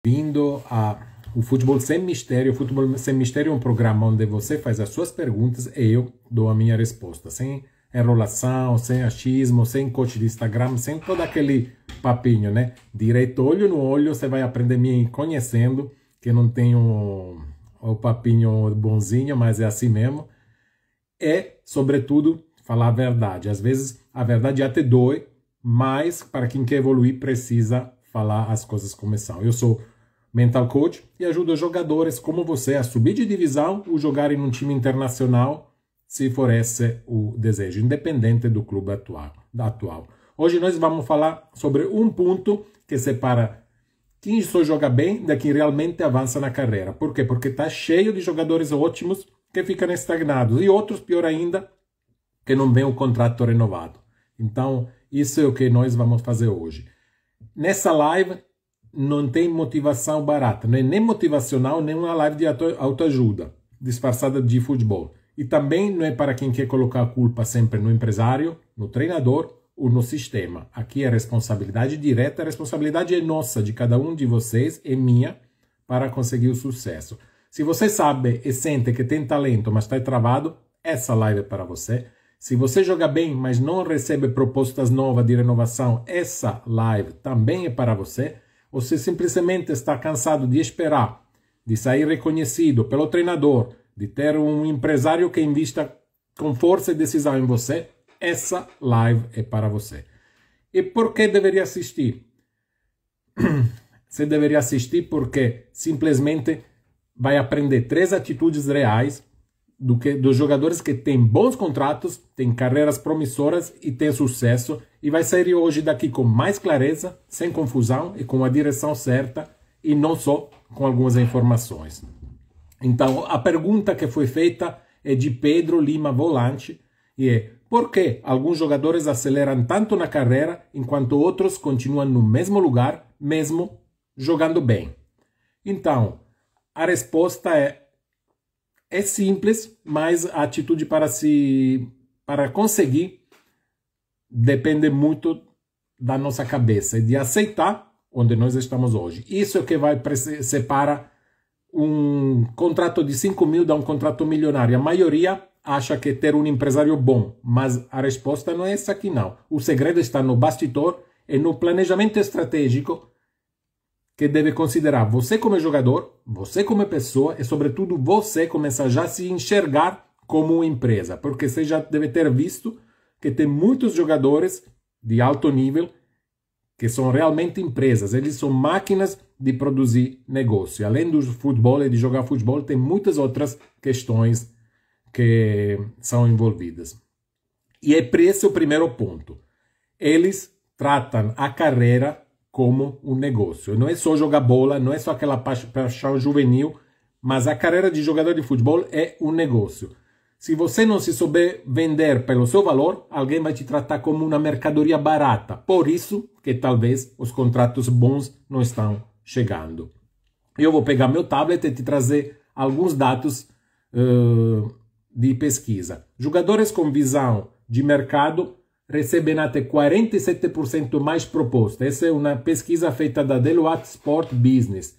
Bem-vindo a o Futebol Sem Mistério. O Futebol Sem Mistério é um programa onde você faz as suas perguntas e eu dou a minha resposta. Sem enrolação, sem achismo, sem coach de Instagram, sem todo aquele papinho, né? Direito olho no olho, você vai aprender me conhecendo, que eu não tenho o papinho bonzinho, mas é assim mesmo. E, sobretudo, falar a verdade. Às vezes, a verdade até dói, mas para quem quer evoluir, precisa falar as coisas como são. Eu sou mental coach e ajudo jogadores como você a subir de divisão ou jogar em um time internacional, se for esse o desejo, independente do clube atual. Hoje nós vamos falar sobre um ponto que separa quem só joga bem da quem realmente avança na carreira. Por quê? Porque está cheio de jogadores ótimos que ficam estagnados e outros, pior ainda, que não vêm o contrato renovado. Então, isso é o que nós vamos fazer hoje. Nessa live não tem motivação barata, não é nem motivacional, nem uma live de autoajuda, disfarçada de futebol. E também não é para quem quer colocar a culpa sempre no empresário, no treinador ou no sistema. Aqui a responsabilidade direta, a responsabilidade é nossa, de cada um de vocês, é minha, para conseguir o sucesso. Se você sabe e sente que tem talento, mas está travado, essa live é para você. Se você joga bem, mas não recebe propostas novas de renovação, essa live também é para você. Ou se simplesmente está cansado de esperar, de sair reconhecido pelo treinador, de ter um empresário que invista com força e decisão em você, essa live é para você. E por que deveria assistir? Você deveria assistir porque simplesmente vai aprender 3 atitudes reais dos jogadores que têm bons contratos, têm carreiras promissoras e têm sucesso, e vai sair hoje daqui com mais clareza, sem confusão e com a direção certa, e não só com algumas informações. Então, a pergunta que foi feita é de Pedro Lima Volante, e é: por que alguns jogadores aceleram tanto na carreira, enquanto outros continuam no mesmo lugar, mesmo jogando bem? Então, a resposta é simples, mas a atitude para conseguir depende muito da nossa cabeça e de aceitar onde nós estamos hoje. Isso é que vai separar um contrato de 5 mil de um contrato milionário. A maioria acha que ter um empresário bom, mas a resposta não é essa aqui não. O segredo está no bastidor e no planejamento estratégico que deve considerar você como jogador, você como pessoa e, sobretudo, você começar já a se enxergar como uma empresa. Porque você já deve ter visto que tem muitos jogadores de alto nível que são realmente empresas. Eles são máquinas de produzir negócio. Além do futebol e de jogar futebol, tem muitas outras questões que são envolvidas. E é esse o primeiro ponto. Eles tratam a carreira como um negócio. Não é só jogar bola, não é só aquela paixão juvenil, mas a carreira de jogador de futebol é um negócio. Se você não se souber vender pelo seu valor, alguém vai te tratar como uma mercadoria barata. Por isso que talvez os contratos bons não estão chegando. Eu vou pegar meu tablet e te trazer alguns dados de pesquisa. Jogadores com visão de mercado recebem até 47% mais proposta. Essa é uma pesquisa feita da Deloitte Sport Business.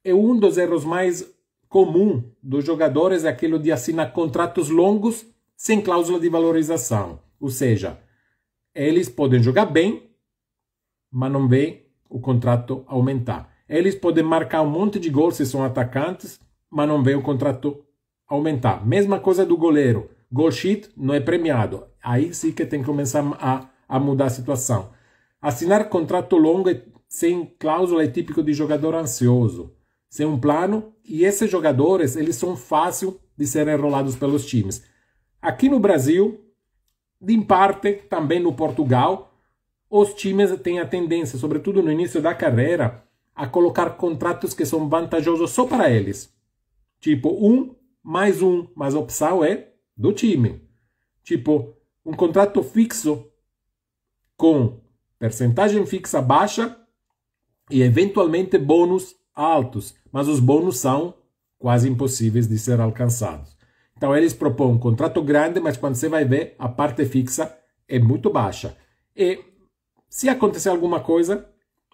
E um dos erros mais comuns dos jogadores é aquele de assinar contratos longos sem cláusula de valorização. Ou seja, eles podem jogar bem, mas não vê o contrato aumentar. Eles podem marcar um monte de gols se são atacantes, mas não vê o contrato aumentar. Mesma coisa do goleiro. Goal sheet não é premiado. Aí sim que tem que começar a mudar a situação. Assinar contrato longo sem cláusula é típico de jogador ansioso, sem um plano, e esses jogadores eles são fáceis de serem enrolados pelos times. Aqui no Brasil, em parte, também no Portugal, os times têm a tendência, sobretudo no início da carreira, a colocar contratos que são vantajosos só para eles. Tipo, 1 mais 1, mas a opção é do time. Tipo, um contrato fixo com percentagem fixa baixa e eventualmente bônus altos, mas os bônus são quase impossíveis de ser alcançados. Então eles propõem um contrato grande, mas quando você vai ver, a parte fixa é muito baixa. E se acontecer alguma coisa,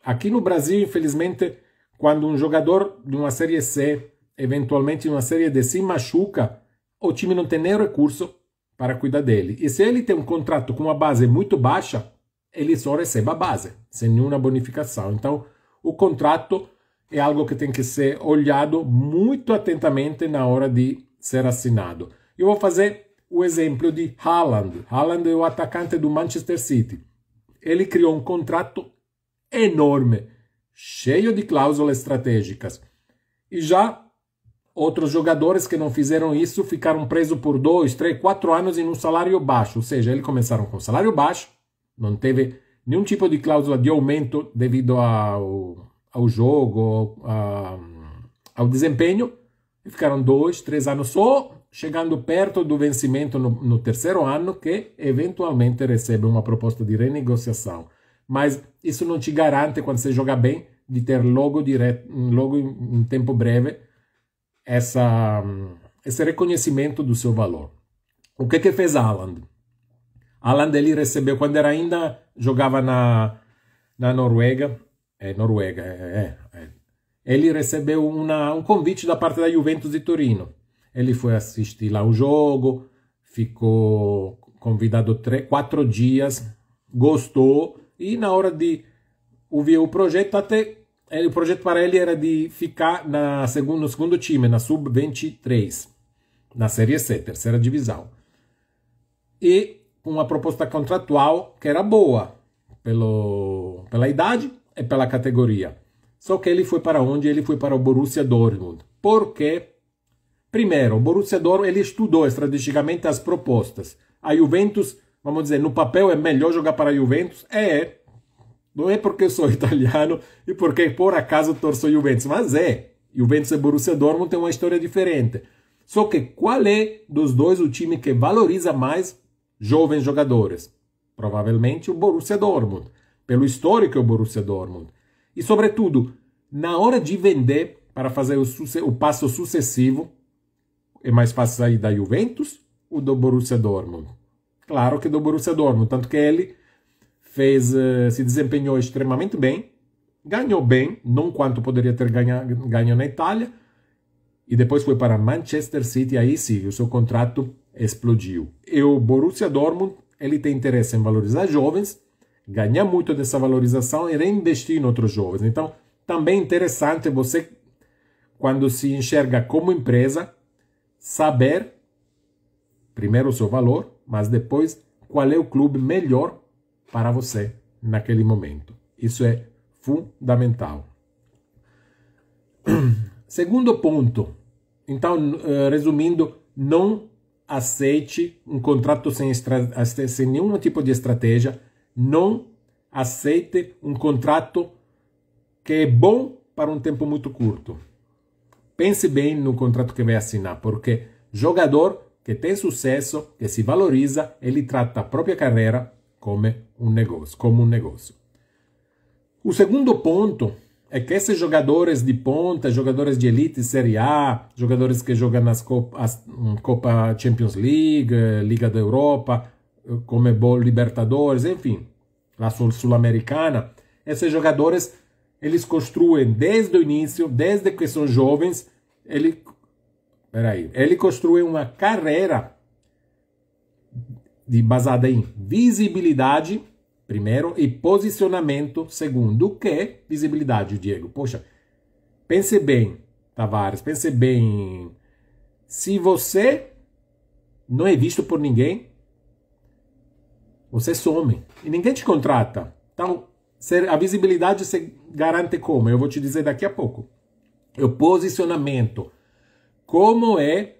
aqui no Brasil, infelizmente, quando um jogador de uma Série C, eventualmente de uma Série D, se machuca, o time não tem nem recurso para cuidar dele. E se ele tem um contrato com uma base muito baixa, ele só recebe a base, sem nenhuma bonificação. Então, o contrato é algo que tem que ser olhado muito atentamente na hora de ser assinado. Eu vou fazer o exemplo de Haaland. Haaland é o atacante do Manchester City. Ele criou um contrato enorme, cheio de cláusulas estratégicas. E já outros jogadores que não fizeram isso ficaram presos por 2, 3, 4 anos em um salário baixo. Ou seja, eles começaram com salário baixo, não teve nenhum tipo de cláusula de aumento devido ao jogo, ao desempenho, e ficaram 2, 3 anos só, chegando perto do vencimento no terceiro ano, que eventualmente recebe uma proposta de renegociação. Mas isso não te garante, quando você joga bem, de ter logo em tempo breve esse reconhecimento do seu valor. O que fez Haaland? Haaland, ele recebeu, quando ele ainda jogava na Noruega, ele recebeu um convite da parte da Juventus de Torino. Ele foi assistir lá o jogo, ficou convidado 4 dias, gostou, e na hora de ouvir o projeto, o projeto para ele era de ficar no segundo time, na Sub-23, na Série C, terceira divisão. E uma proposta contratual que era boa, pela idade e pela categoria. Só que ele foi para onde? Ele foi para o Borussia Dortmund. Por quê? Primeiro, o Borussia Dortmund, ele estudou estrategicamente as propostas. A Juventus, vamos dizer, no papel é melhor jogar para a Juventus? Não é porque eu sou italiano e porque por acaso torço Juventus, mas Juventus e Borussia Dortmund tem uma história diferente. Só que qual é dos dois o time que valoriza mais jovens jogadores? Provavelmente o Borussia Dortmund, pelo histórico é o Borussia Dortmund. E sobretudo, na hora de vender, para fazer o passo sucessivo, é mais fácil sair da Juventus ou do Borussia Dortmund? Claro que do Borussia Dortmund, tanto que ele se desempenhou extremamente bem, ganhou bem, não quanto poderia ter ganho na Itália, e depois foi para Manchester City, aí sim, o seu contrato explodiu. E o Borussia Dortmund, ele tem interesse em valorizar jovens, ganhar muito dessa valorização e reinvestir em outros jovens. Então, também é interessante você, quando se enxerga como empresa, saber, primeiro o seu valor, mas depois qual é o clube melhor para você naquele momento. Isso é fundamental. Segundo ponto, então, resumindo, não aceite um contrato sem nenhum tipo de estratégia, não aceite um contrato que é bom para um tempo muito curto. Pense bem no contrato que vai assinar, porque jogador que tem sucesso, que se valoriza, ele trata a própria carreira como um negócio. O segundo ponto é que esses jogadores de ponta, jogadores de elite, Série A, jogadores que jogam nas Copa Champions League, Liga da Europa, Comebol Libertadores, enfim, a Sul-Americana, esses jogadores, eles construem desde o início, desde que são jovens, ele construi uma carreira baseada em visibilidade, primeiro, e posicionamento, segundo. O que é visibilidade, Diego? Poxa, pense bem, Tavares, pense bem. Se você não é visto por ninguém, você some e ninguém te contrata. Então, a visibilidade se garante como? Eu vou te dizer daqui a pouco. O posicionamento. Como é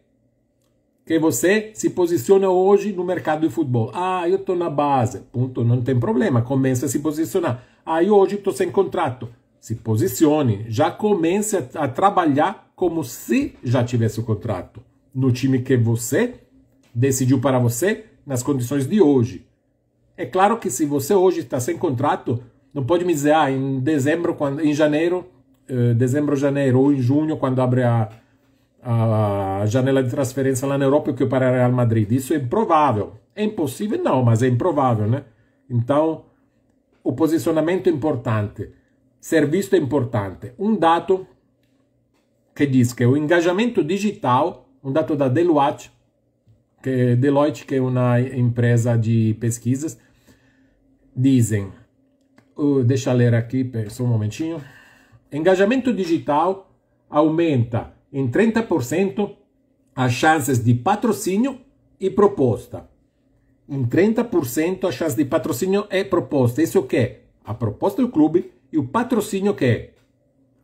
que você se posiciona hoje no mercado de futebol? Eu estou na base. Ponto, não tem problema. Comece a se posicionar. Eu hoje estou sem contrato. Se posicione. Já comece a trabalhar como se já tivesse o contrato. No time que você decidiu para você, nas condições de hoje. É claro que se você hoje está sem contrato, não pode me dizer, em dezembro, em janeiro, ou em junho, quando abre a janela de transferência lá na Europa, que eu para Real Madrid. Isso é improvável. É impossível? Não, mas é improvável, né? Então, o posicionamento é importante. ser visto é importante. Um dado que diz que o engajamento digital, um dado da Deloitte, que é uma empresa de pesquisas, dizem, deixa eu ler aqui, só um momentinho, engajamento digital aumenta em 30% as chances de patrocínio e proposta. Em 30% a chance de patrocínio e proposta. Isso o que é? A proposta do clube e o patrocínio que é?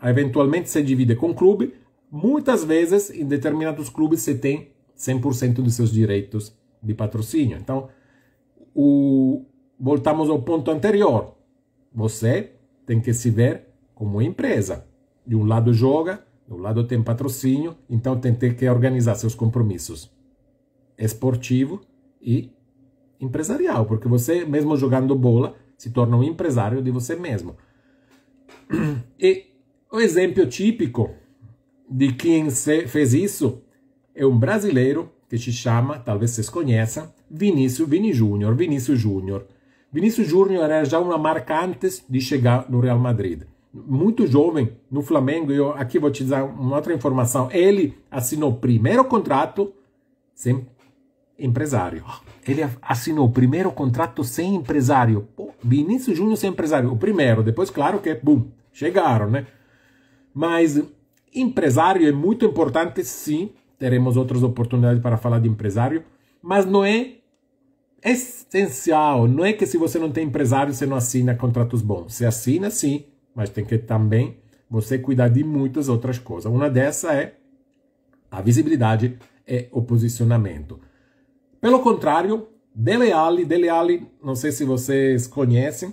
Eventualmente se divide com o clube. Muitas vezes, em determinados clubes, você tem 100% dos seus direitos de patrocínio. Então, voltamos ao ponto anterior. Você tem que se ver como empresa. De um lado joga, do lado tem patrocínio, então tem que organizar seus compromissos esportivo e empresarial, porque você, mesmo jogando bola, se torna um empresário de você mesmo. E o exemplo típico de quem fez isso é um brasileiro que se chama, talvez vocês conheçam, Vinícius Júnior. Vinícius Júnior era já uma marca antes de chegar no Real Madrid. Muito jovem, no Flamengo, eu aqui vou te dar uma outra informação, ele assinou o primeiro contrato sem empresário. Ele assinou o primeiro contrato sem empresário. Pô, Vinícius Júnior sem empresário. O primeiro, depois claro que, bum, chegaram, né? Mas empresário é muito importante, sim, teremos outras oportunidades para falar de empresário, mas não é essencial, não é que se você não tem empresário, você não assina contratos bons. Você assina, sim, mas tem que também você cuidar de muitas outras coisas. Uma dessas é a visibilidade e o posicionamento. Pelo contrário, Dele Alli, não sei se vocês conhecem,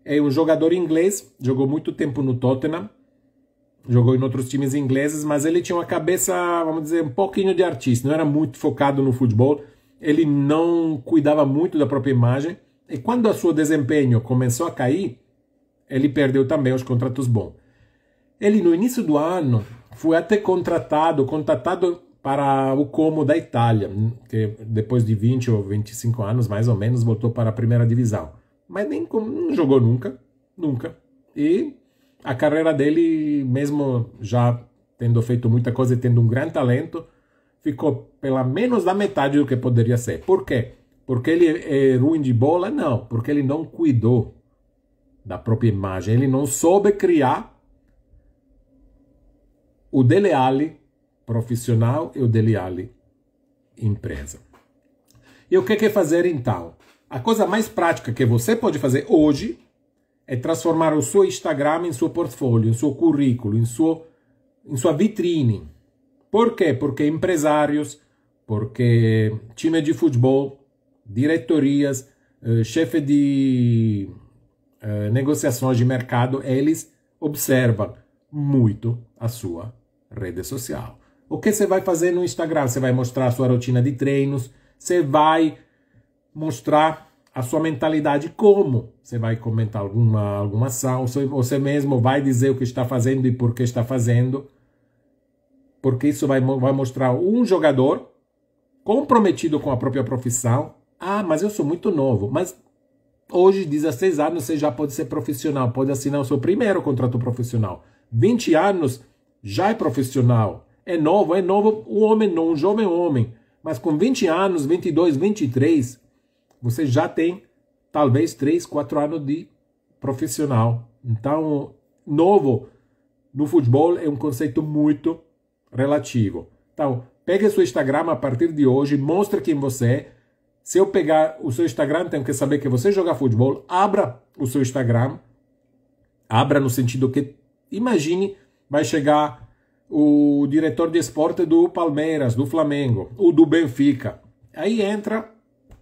é um jogador inglês, jogou muito tempo no Tottenham, jogou em outros times ingleses, mas ele tinha uma cabeça, vamos dizer, um pouquinho de artista, não era muito focado no futebol, ele não cuidava muito da própria imagem, e quando o seu desempenho começou a cair, ele perdeu também os contratos bons. Ele, no início do ano, foi até contatado para o Como da Itália, que depois de 20 ou 25 anos, mais ou menos, voltou para a primeira divisão. Mas não jogou nunca. E a carreira dele, mesmo já tendo feito muita coisa e tendo um grande talento, ficou pela menos da metade do que poderia ser. Por quê? Porque ele é ruim de bola? Não, porque ele não cuidou da própria imagem. Ele não soube criar o Dele Alli profissional e o Dele Alli empresa. E o que fazer então? A coisa mais prática que você pode fazer hoje é transformar o seu Instagram em seu portfólio, em seu currículo, em sua vitrine. Por quê? Porque empresários, porque time de futebol, diretorias, chefe de negociações de mercado, eles observam muito a sua rede social. O que você vai fazer no Instagram? Você vai mostrar a sua rotina de treinos, você vai mostrar a sua mentalidade, como você vai comentar alguma ação, você mesmo vai dizer o que está fazendo e por que está fazendo, porque isso vai mostrar um jogador comprometido com a própria profissão. Ah, mas eu sou muito novo. Mas hoje, 16 anos, você já pode ser profissional, pode assinar o seu primeiro contrato profissional. 20 anos, já é profissional. É novo, o homem não, um jovem homem. Mas com 20 anos, 22, 23, você já tem talvez 3, 4 anos de profissional. Então, novo no futebol é um conceito muito relativo. Então, pegue seu Instagram a partir de hoje, mostre quem você é. Se eu pegar o seu Instagram, tenho que saber que você joga futebol. Abra o seu Instagram. Abra no sentido que, imagine, vai chegar o diretor de esporte do Palmeiras, do Flamengo, ou do Benfica. Aí entra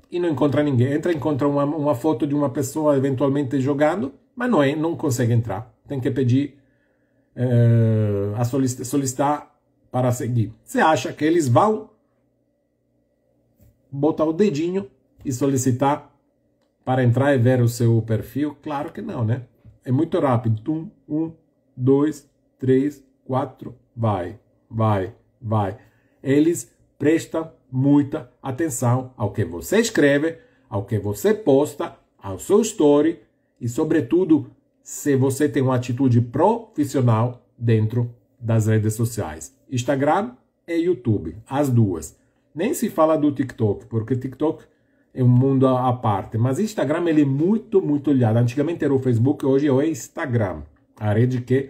e não encontra ninguém. Encontra uma foto de uma pessoa eventualmente jogando, mas não consegue entrar. Tem que pedir, solicitar para seguir. Você acha que eles vão botar o dedinho e solicitar para entrar e ver o seu perfil? Claro que não, né? É muito rápido. 1, 2, 3, 4, vai. Eles prestam muita atenção ao que você escreve, ao que você posta, ao seu story e, sobretudo, se você tem uma atitude profissional dentro das redes sociais. Instagram e YouTube, as duas. Nem se fala do TikTok, porque TikTok é um mundo à parte. Mas Instagram ele é muito, muito olhado. Antigamente era o Facebook, hoje é o Instagram. A rede que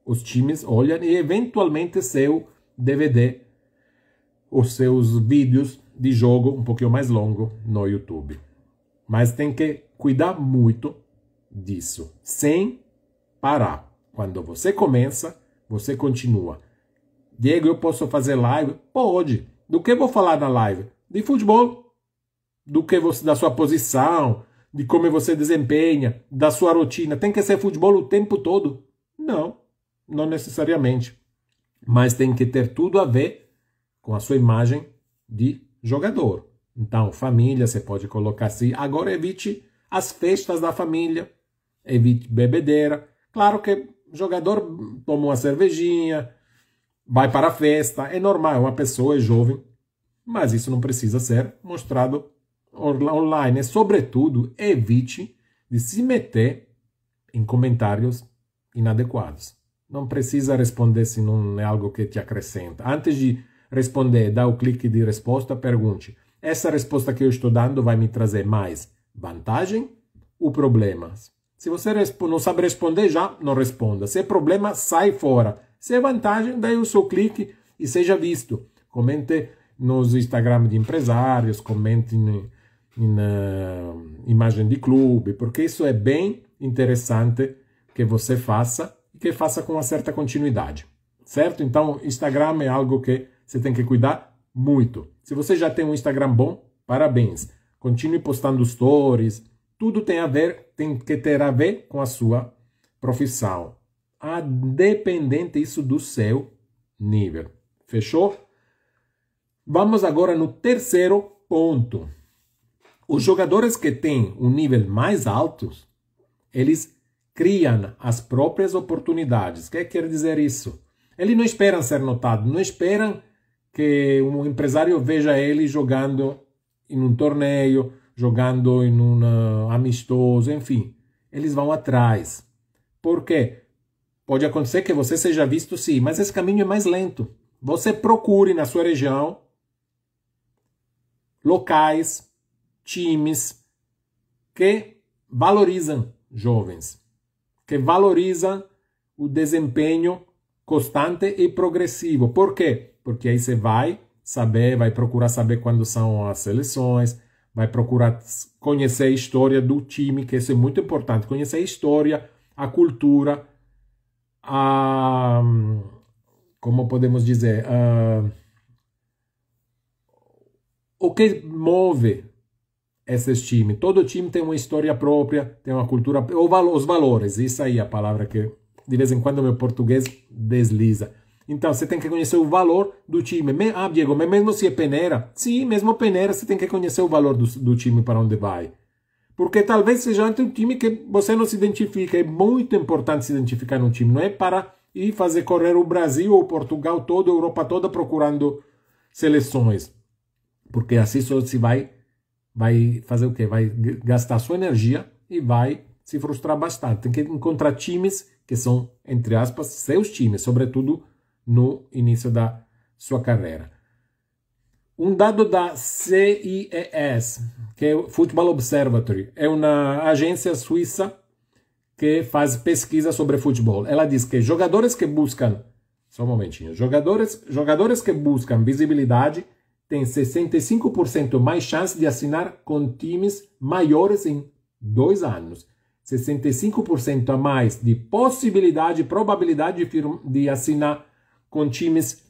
os times olham e eventualmente seu DVD, os seus vídeos de jogo um pouquinho mais longo no YouTube. Mas tem que cuidar muito disso, sem parar. Quando você começa, você continua. Diego, eu posso fazer live? Pode. Do que eu vou falar na live? De futebol. Do que você, da sua posição, de como você desempenha, da sua rotina. Tem que ser futebol o tempo todo? Não, não necessariamente. Mas tem que ter tudo a ver com a sua imagem de jogador. Então, família, você pode colocar assim. Agora evite as festas da família, evite bebedeira. Claro que o jogador toma uma cervejinha, vai para a festa, é normal, uma pessoa é jovem, mas isso não precisa ser mostrado online. E, sobretudo, evite de se meter em comentários inadequados. Não precisa responder se não é algo que te acrescenta. Antes de responder, dá o clique de resposta, pergunte: essa resposta que eu estou dando vai me trazer mais vantagem ou problemas? Se você não sabe responder, já não responda. Se é problema, sai fora. Se é vantagem, daí o seu clique e seja visto. Comente nos Instagram de empresários, comente na imagem de clube, porque isso é bem interessante que você faça e que faça com uma certa continuidade. Certo? Então, Instagram é algo que você tem que cuidar muito. Se você já tem um Instagram bom, parabéns. Continue postando stories. Tudo tem que ter a ver com a sua profissão. Dependente isso do seu nível. Fechou? Vamos agora no terceiro ponto. Os jogadores que têm um nível mais alto, eles criam as próprias oportunidades. O que quer dizer isso? Eles não esperam ser notados, não esperam que um empresário veja ele jogando em um torneio, jogando em um amistoso, enfim. Eles vão atrás. Por quê? Pode acontecer que você seja visto, sim, mas esse caminho é mais lento. Você procure na sua região locais, times que valorizam jovens, que valorizam o desempenho constante e progressivo. Por quê? Porque aí você vai procurar saber quando são as seleções, vai procurar conhecer a história do time, que isso é muito importante, conhecer a história, a cultura, como podemos dizer, o que move esses times. Todo time tem uma história própria, tem uma cultura, os valores, isso aí é a palavra que de vez em quando meu português desliza. Então, você tem que conhecer o valor do time. Diego, mas mesmo se é peneira? Sim, mesmo peneira, você tem que conhecer o valor do time para onde vai. Porque talvez seja um time que você não se identifica. É muito importante se identificar no time. Não é para ir fazer correr o Brasil ou Portugal todo, a Europa toda procurando seleções. Porque assim só se vai fazer o quê? Vai gastar sua energia e vai se frustrar bastante. Tem que encontrar times que são, entre aspas, seus times, sobretudo no início da sua carreira. Um dado da CIES, que é o Football Observatory, é uma agência suíça que faz pesquisa sobre futebol. Ela diz que jogadores que buscam, só um momentinho, jogadores que buscam visibilidade têm 65% mais chance de assinar com times maiores em 2 anos. 65% a mais de possibilidade e probabilidade de assinar com times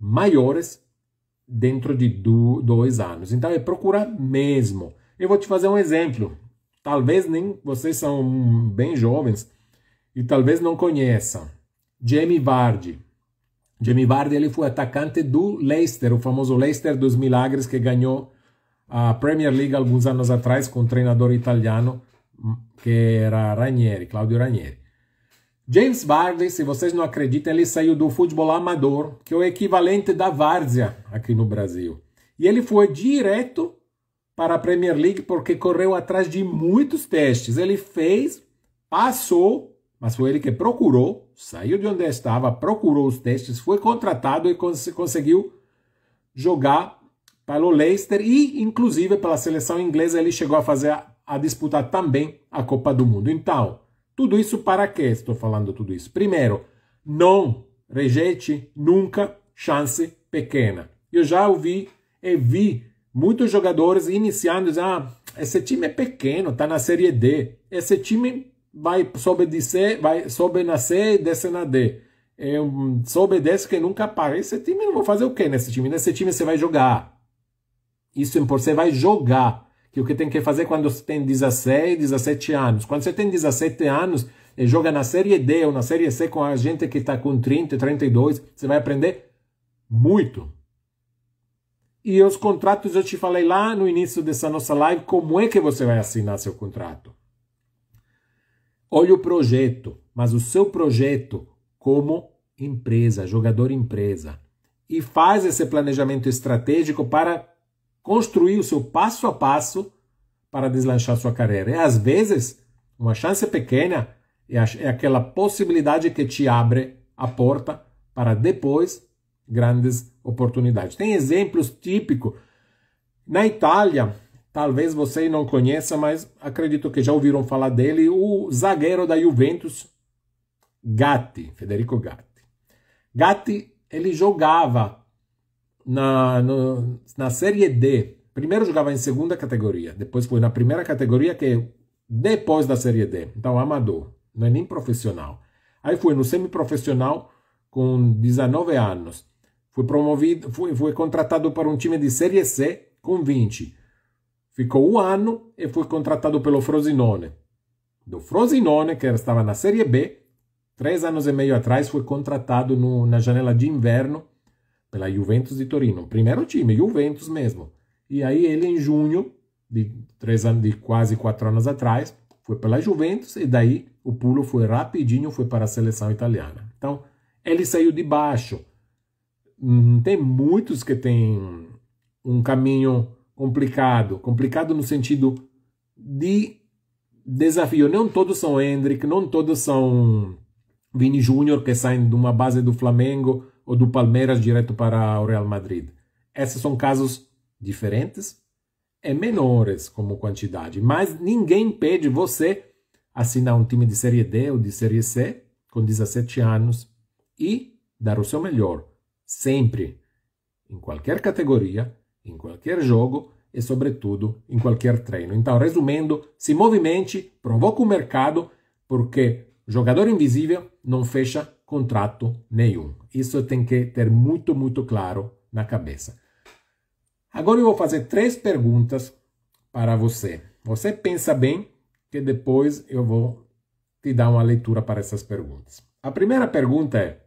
maiores dentro de 2 anos. Então é procurar mesmo. Eu vou te fazer um exemplo. Talvez nem vocês são bem jovens e talvez não conheçam. Jamie Vardy. Jamie Vardy ele foi atacante do Leicester, o famoso Leicester dos Milagres, que ganhou a Premier League alguns anos atrás com um treinador italiano que era Claudio Ranieri. James Vardy, se vocês não acreditam, ele saiu do futebol amador, que é o equivalente da várzea aqui no Brasil. E ele foi direto para a Premier League porque correu atrás de muitos testes. Ele passou mas foi ele que procurou, saiu de onde estava, procurou os testes, foi contratado e conseguiu jogar para o Leicester e, inclusive, pela seleção inglesa, ele chegou a disputar também a Copa do Mundo. Então, tudo isso para quê? Estou falando tudo isso. Primeiro, não rejeite nunca chance pequena. Eu já ouvi e vi muitos jogadores iniciando, esse time é pequeno, está na Série D, esse time sobe na C e desce na D. Sobe e desce que nunca para. Esse time, não vou fazer o quê nesse time? Nesse time você vai jogar. Isso é importante, você vai jogar. Que o que tem que fazer quando você tem 16, 17 anos. Quando você tem 17 anos e joga na Série D ou na Série C com a gente que está com 30, 32, você vai aprender muito. E os contratos, eu te falei lá no início dessa nossa live, como é que você vai assinar seu contrato. Olha o projeto, mas o seu projeto como empresa, jogador-empresa. E faz esse planejamento estratégico para construir o seu passo a passo para deslanchar sua carreira. E às vezes, uma chance pequena é aquela possibilidade que te abre a porta para depois grandes oportunidades. Tem exemplos típicos. Na Itália, talvez você não conheça, mas acredito que já ouviram falar dele, o zagueiro da Juventus, Gatti, Federico Gatti. Gatti, ele jogava na Série D. Primeiro jogava em segunda categoria, depois foi na primeira categoria, que é depois da Série D. Então, amador, não é nem profissional. Aí foi no semiprofissional com 19 anos. Foi promovido, foi contratado para um time de Série C com 20. Ficou um ano e foi contratado pelo Frosinone. Do Frosinone, que estava na Série B, 3 anos e meio atrás, foi contratado na janela de inverno pela Juventus de Torino. Primeiro time, Juventus mesmo. E aí ele, em junho, de quase 4 anos atrás, foi pela Juventus e daí o pulo foi rapidinho, foi para a seleção italiana. Então, ele saiu de baixo. Tem muitos que têm um caminho complicado no sentido de desafio. Não todos são Hendrick, não todos são Vini Júnior, que saem de uma base do Flamengo ou do Palmeiras direto para o Real Madrid. Esses são casos diferentes e menores como quantidade, mas ninguém impede você assinar um time de Série D ou de Série C com 17 anos e dar o seu melhor, sempre, em qualquer categoria, em qualquer jogo e, sobretudo, em qualquer treino. Então, resumindo, se movimente, provoca o mercado, porque jogador invisível não fecha contrato nenhum. Isso tem que ter muito, muito claro na cabeça. Agora eu vou fazer 3 perguntas para você. Você pensa bem, que depois eu vou te dar uma leitura para essas perguntas. A primeira pergunta é: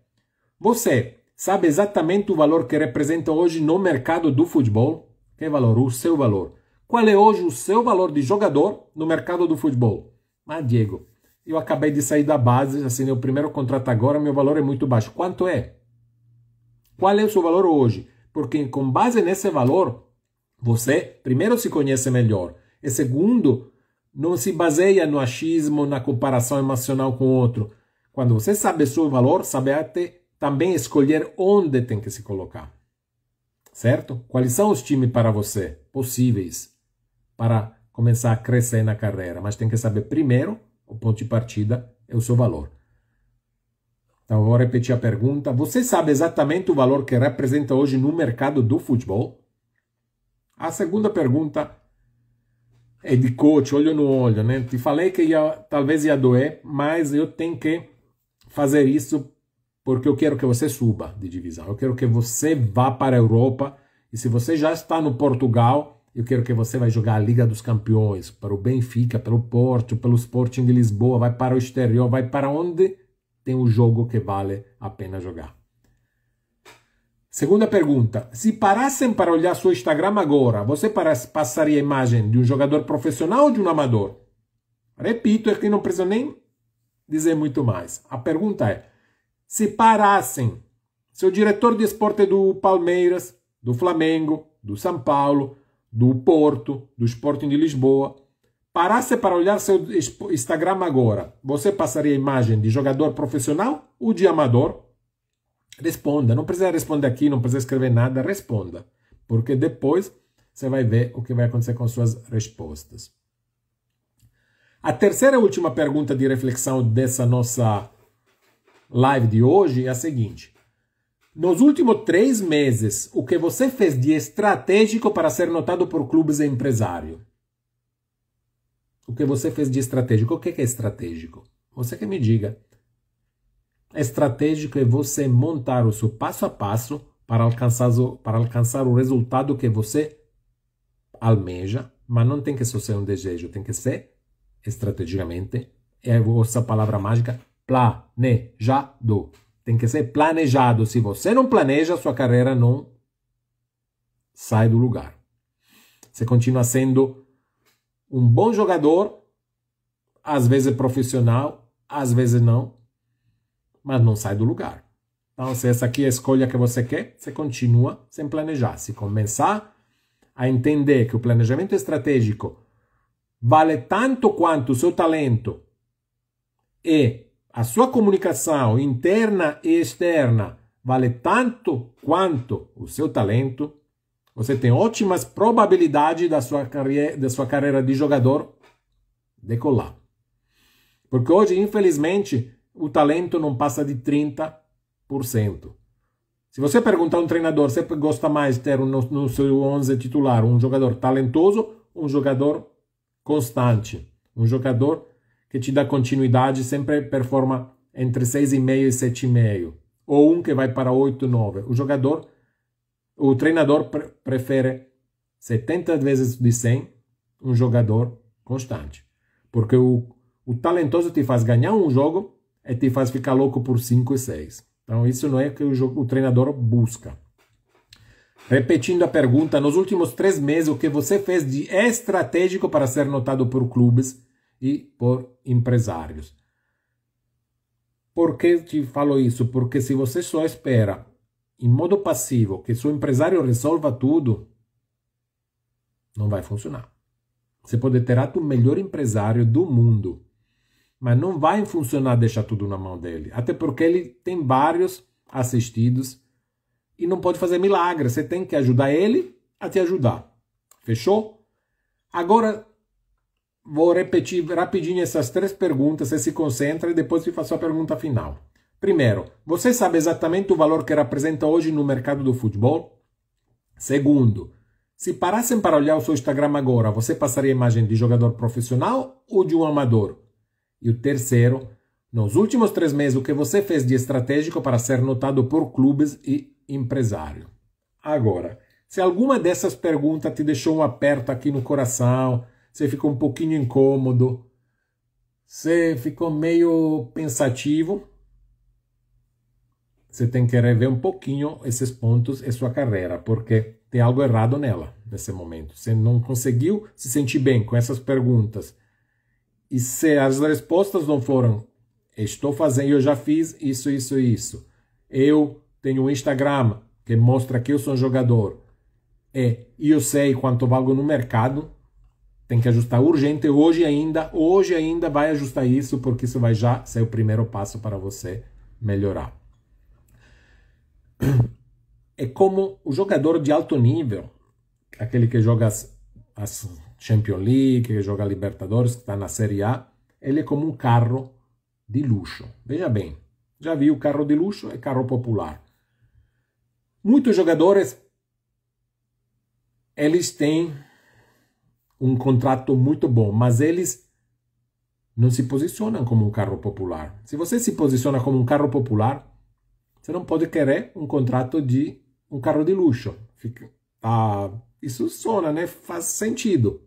você sabe exatamente o valor que representa hoje no mercado do futebol? Que valor? O seu valor. Qual é hoje o seu valor de jogador no mercado do futebol? Diego, eu acabei de sair da base, assinei o primeiro contrato agora, meu valor é muito baixo. Quanto é? Qual é o seu valor hoje? Porque com base nesse valor, você, primeiro, se conhece melhor. E segundo, não se baseia no achismo, na comparação emocional com o outro. Quando você sabe o seu valor, sabe até também escolher onde tem que se colocar. Certo? Quais são os times para você possíveis para começar a crescer na carreira? Mas tem que saber primeiro, o ponto de partida é o seu valor. Então, vou repetir a pergunta. Você sabe exatamente o valor que representa hoje no mercado do futebol? A segunda pergunta é de coach, olho no olho, né? Te falei que talvez ia doer, mas eu tenho que fazer isso porque eu quero que você suba de divisão. Eu quero que você vá para a Europa. E se você já está no Portugal, eu quero que você vai jogar a Liga dos Campeões, para o Benfica, pelo Porto, pelo Sporting de Lisboa, vai para o exterior, vai para onde tem um jogo que vale a pena jogar. Segunda pergunta. Se parassem para olhar seu Instagram agora, você passaria a imagem de um jogador profissional ou de um amador? Repito, aqui não preciso nem dizer muito mais. A pergunta é: se parassem, seu diretor de esporte do Palmeiras, do Flamengo, do São Paulo, do Porto, do Sporting de Lisboa, parasse para olhar seu Instagram agora, você passaria a imagem de jogador profissional ou de amador? Responda, não precisa responder aqui, não precisa escrever nada, responda. Porque depois você vai ver o que vai acontecer com suas respostas. A terceira e última pergunta de reflexão dessa nossa live de hoje é a seguinte. Nos últimos 3 meses, o que você fez de estratégico para ser notado por clubes e empresário? O que você fez de estratégico? O que é estratégico? Você que me diga. Estratégico é você montar o seu passo a passo para alcançar o resultado que você almeja, mas não tem que só ser um desejo, tem que ser estrategicamente, é essa palavra mágica, planejado. Tem que ser planejado. Se você não planeja, sua carreira não sai do lugar. Você continua sendo um bom jogador, às vezes profissional, às vezes não, mas não sai do lugar. Então, se essa aqui é a escolha que você quer, você continua sem planejar. Se começar a entender que o planejamento estratégico vale tanto quanto o seu talento e a sua comunicação interna e externa vale tanto quanto o seu talento, você tem ótimas probabilidades da sua carreira de jogador decolar. Porque hoje, infelizmente, o talento não passa de 30%. Se você perguntar a um treinador, você gosta mais de ter no seu 11 titular um jogador talentoso ou um jogador constante? Um jogador que te dá continuidade, sempre performa entre 6,5 e 7,5. Ou um que vai para 8, 9. O treinador prefere 70 vezes de 100 um jogador constante. Porque o talentoso te faz ganhar um jogo e te faz ficar louco por 5 e 6. Então isso não é o que o treinador busca. Repetindo a pergunta, nos últimos 3 meses, o que você fez de estratégico para ser notado por clubes e por empresários? Por que te falo isso? Porque se você só espera em modo passivo que seu empresário resolva tudo, não vai funcionar. Você pode ter até o melhor empresário do mundo, mas não vai funcionar deixar tudo na mão dele. Até porque ele tem vários assistidos e não pode fazer milagre. Você tem que ajudar ele a te ajudar. Fechou? Agora, vou repetir rapidinho essas 3 perguntas. Você se concentra e depois eu faço a pergunta final. Primeiro, você sabe exatamente o valor que representa hoje no mercado do futebol? Segundo, se parassem para olhar o seu Instagram agora, você passaria a imagem de jogador profissional ou de um amador? E o terceiro, nos últimos 3 meses, o que você fez de estratégico para ser notado por clubes e empresário? Agora, se alguma dessas perguntas te deixou um aperto aqui no coração, você ficou um pouquinho incômodo, você ficou meio pensativo, você tem que rever um pouquinho esses pontos e sua carreira, porque tem algo errado nela, nesse momento. Você não conseguiu se sentir bem com essas perguntas. E se as respostas não foram, estou fazendo, eu já fiz isso, isso e isso. Eu tenho um Instagram que mostra que eu sou um jogador. E eu sei quanto valgo no mercado. Tem que ajustar urgente. Hoje ainda vai ajustar isso, porque isso vai já ser o primeiro passo para você melhorar. É como o jogador de alto nível, aquele que joga as Champions League, que joga Libertadores, que está na Série A, ele é como um carro de luxo. Veja bem, já viu carro de luxo? É carro popular. Muitos jogadores, eles têm um contrato muito bom, mas eles não se posicionam como um carro popular. Se você se posiciona como um carro popular, você não pode querer um contrato de um carro de luxo. Isso sona, né? Faz sentido.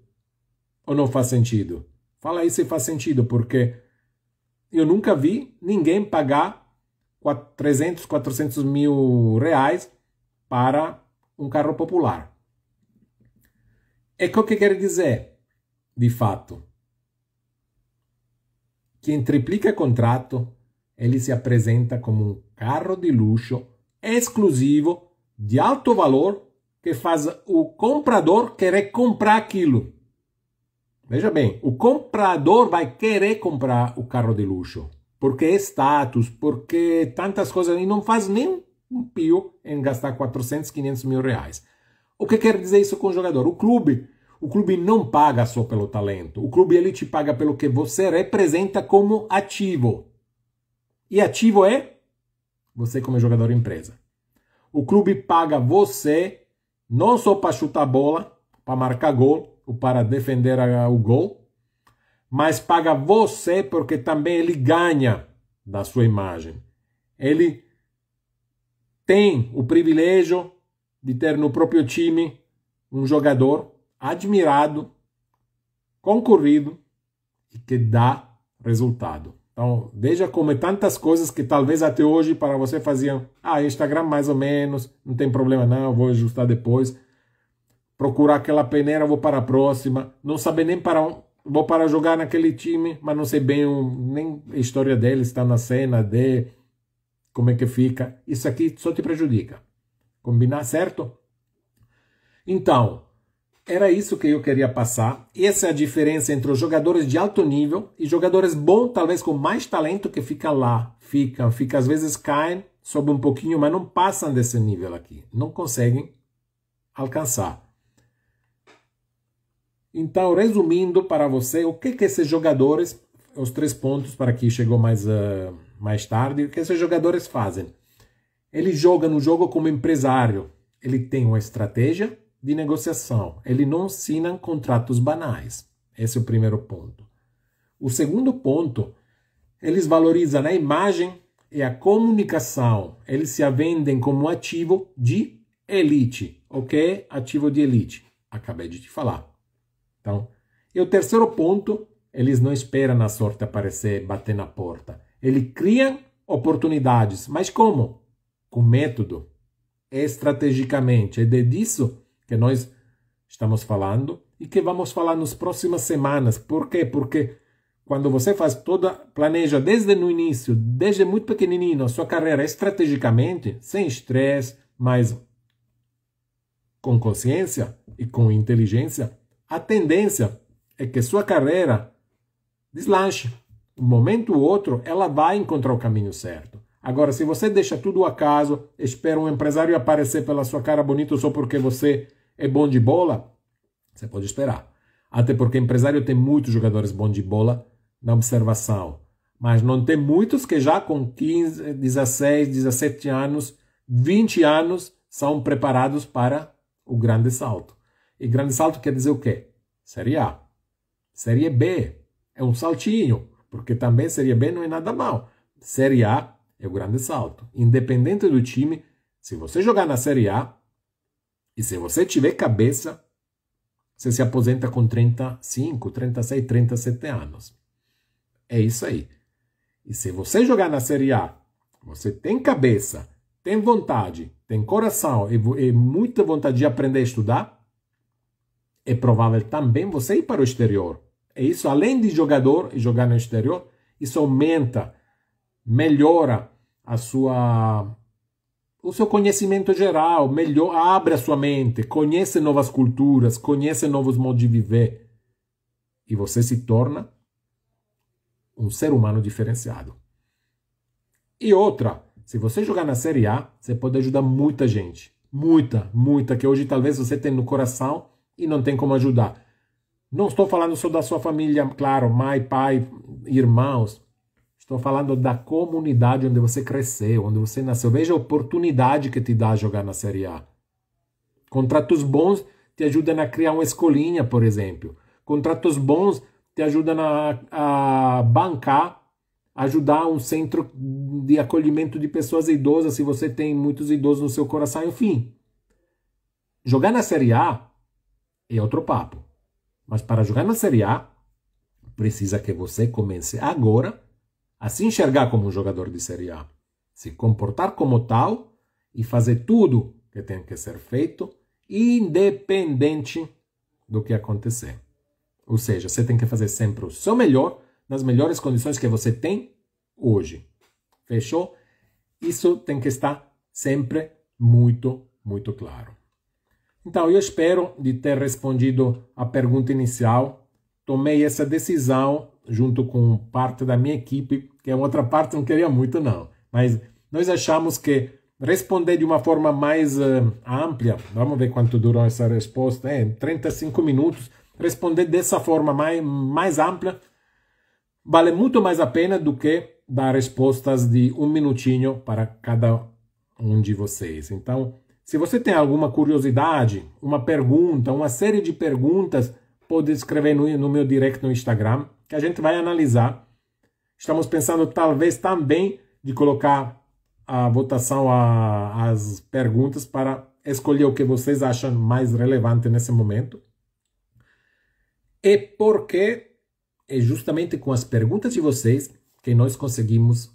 Ou não faz sentido? Fala aí se faz sentido, porque eu nunca vi ninguém pagar 300, 400 mil reais para um carro popular. É o que quer dizer, de fato? Quem triplica contrato, ele se apresenta como um carro de luxo exclusivo, de alto valor, que faz o comprador querer comprar aquilo. Veja bem, o comprador vai querer comprar o carro de luxo, porque é status, porque tantas coisas, e não faz nem um pio em gastar 400, 500 mil reais. O que quer dizer isso com o jogador? O clube não paga só pelo talento, o clube ele te paga pelo que você representa como ativo. E ativo é você como jogador empresa. O clube paga você não só para chutar a bola, para marcar gol, ou para defender o gol, mas paga você porque também ele ganha da sua imagem. Ele tem o privilégio de ter no próprio time um jogador admirado, concorrido e que dá resultado. Então, veja como é tantas coisas que talvez até hoje para você faziam, Instagram mais ou menos, não tem problema não, vou ajustar depois. Procurar aquela peneira, vou para a próxima. Não saber nem vou para jogar naquele time, mas não sei bem nem a história dele, está na cena, como é que fica. Isso aqui só te prejudica. Combinar, certo? Então, era isso que eu queria passar. Essa é a diferença entre os jogadores de alto nível e jogadores bons, talvez com mais talento, que ficam lá. Ficam, às vezes caem, sobem um pouquinho, mas não passam desse nível aqui. Não conseguem alcançar. Então, resumindo para você, o que esses jogadores, os 3 pontos para que chegou mais tarde, o que esses jogadores fazem? Ele joga no jogo como empresário, ele tem uma estratégia de negociação, ele não assina contratos banais. Esse é o primeiro ponto. O segundo ponto, eles valorizam a imagem e a comunicação, eles se vendem como ativo de elite. O que é ativo de elite? Acabei de te falar. Então, e o terceiro ponto, eles não esperam a sorte aparecer, bater na porta. Eles criam oportunidades. Mas como? Com método. Estrategicamente. É disso que nós estamos falando e que vamos falar nas próximas semanas. Por quê? Porque quando você planeja desde o início, desde muito pequenininho, a sua carreira estrategicamente, sem estresse, mas com consciência e com inteligência, a tendência é que sua carreira deslanche. Um momento ou outro, ela vai encontrar o caminho certo. Agora, se você deixa tudo ao acaso, espera um empresário aparecer pela sua cara bonito só porque você é bom de bola, você pode esperar. Até porque empresário tem muitos jogadores bons de bola na observação. Mas não tem muitos que já com 15, 16, 17 anos, 20 anos, são preparados para o grande salto. E grande salto quer dizer o quê? Série A. Série B é um saltinho, porque também Série B não é nada mal. Série A é o grande salto. Independente do time, se você jogar na Série A, e se você tiver cabeça, você se aposenta com 35, 36, 37 anos. É isso aí. E se você jogar na Série A, você tem cabeça, tem vontade, tem coração e muita vontade de aprender a estudar, é provável também você ir para o exterior. E isso, além de jogador e jogar no exterior, isso aumenta, melhora o seu conhecimento geral, abre a sua mente, conhece novas culturas, conhece novos modos de viver. E você se torna um ser humano diferenciado. E outra, se você jogar na Série A, você pode ajudar muita gente. Muita, que hoje talvez você tenha no coração e não tem como ajudar. Não estou falando só da sua família, claro, mãe, pai, irmãos. Estou falando da comunidade onde você cresceu, onde você nasceu. Veja a oportunidade que te dá jogar na Série A. Contratos bons te ajudam a criar uma escolinha, por exemplo. Contratos bons te ajudam a bancar, ajudar um centro de acolhimento de pessoas idosas, se você tem muitos idosos no seu coração, enfim. Jogar na Série A é outro papo. Mas para jogar na Série A, precisa que você comece agora a se enxergar como um jogador de Série A, se comportar como tal e fazer tudo que tem que ser feito, independente do que acontecer. Ou seja, você tem que fazer sempre o seu melhor, nas melhores condições que você tem hoje. Fechou? Isso tem que estar sempre muito, muito claro. Então, eu espero de ter respondido a pergunta inicial. tomei essa decisão junto com parte da minha equipe, que a outra parte não queria muito não, mas nós achamos que responder de uma forma mais ampla, vamos ver quanto durou essa resposta, 35 minutos, responder dessa forma mais ampla, vale muito mais a pena do que dar respostas de 1 minutinho para cada um de vocês. Então, se você tem alguma curiosidade, uma pergunta, uma série de perguntas, pode escrever no meu direct no Instagram, que a gente vai analisar. Estamos pensando talvez também de colocar a votação as perguntas para escolher o que vocês acham mais relevante nesse momento. E porque é justamente com as perguntas de vocês que nós conseguimos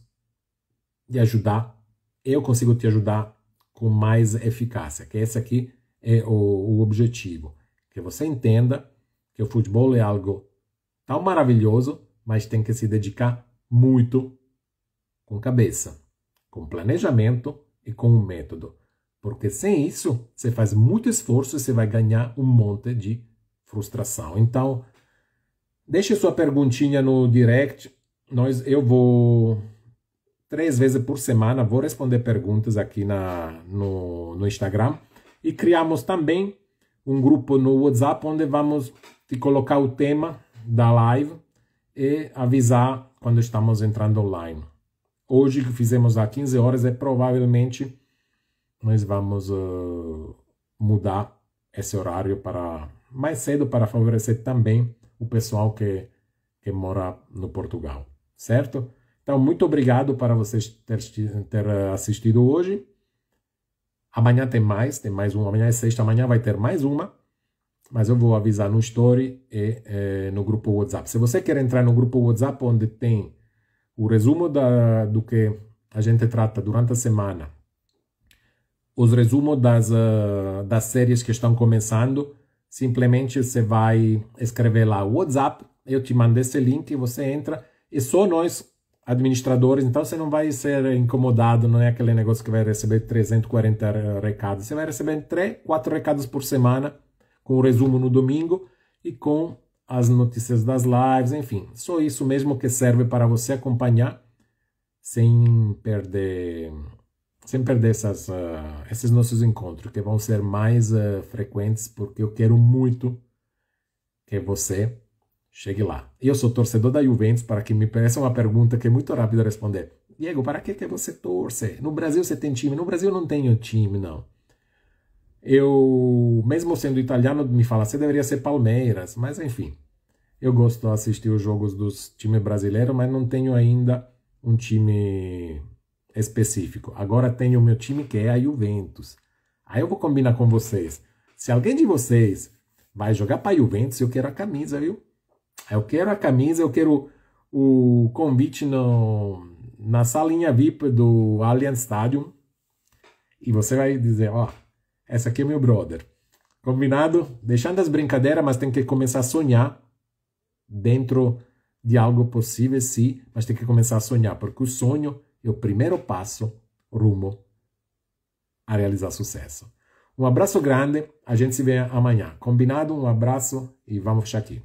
te ajudar, eu consigo te ajudar com mais eficácia, que esse aqui é o objetivo, que você entenda que o futebol é algo tão maravilhoso, mas tem que se dedicar muito com cabeça, com planejamento e com um método, porque sem isso você faz muito esforço e você vai ganhar um monte de frustração. Então, deixe sua perguntinha no direct, eu vou 3 vezes por semana, vou responder perguntas aqui no Instagram. E criamos também um grupo no WhatsApp, onde vamos te colocar o tema da live e avisar quando estamos entrando online. Hoje, que fizemos às 15 horas, provavelmente nós vamos mudar esse horário para mais cedo, para favorecer também o pessoal que mora no Portugal, certo? Então, muito obrigado para vocês ter assistido hoje. Amanhã tem mais uma. Amanhã é sexta, amanhã vai ter mais uma. Mas eu vou avisar no Story e no grupo WhatsApp. Se você quer entrar no grupo WhatsApp, onde tem o resumo do que a gente trata durante a semana, os resumos das séries que estão começando, simplesmente você vai escrever lá o WhatsApp, eu te mando esse link e você entra, e só nós administradores, então você não vai ser incomodado, não é aquele negócio que vai receber 340 recados, você vai receber 3, 4 recados por semana, com o resumo no domingo e com as notícias das lives, enfim, só isso mesmo que serve para você acompanhar sem perder esses nossos encontros, que vão ser mais frequentes, porque eu quero muito que você chegue lá. Eu sou torcedor da Juventus, para que me peça uma pergunta que é muito rápida a responder. Diego, para que você torce? No Brasil você tem time? No Brasil eu não tenho time, não. Eu, mesmo sendo italiano, me fala, você deveria ser Palmeiras, mas enfim. Eu gosto de assistir os jogos dos times brasileiros, mas não tenho ainda um time específico. Agora tenho o meu time, que é a Juventus. Aí eu vou combinar com vocês. Se alguém de vocês vai jogar para a Juventus, eu quero a camisa, viu? Eu quero a camisa, eu quero o convite na salinha VIP do Allianz Stadium. E você vai dizer, ó, essa aqui é meu brother. Combinado? Deixando as brincadeiras, mas tem que começar a sonhar dentro de algo possível, sim, mas tem que começar a sonhar, porque o sonho é o primeiro passo rumo a realizar sucesso. Um abraço grande, a gente se vê amanhã. Combinado? Um abraço e vamos fechar aqui.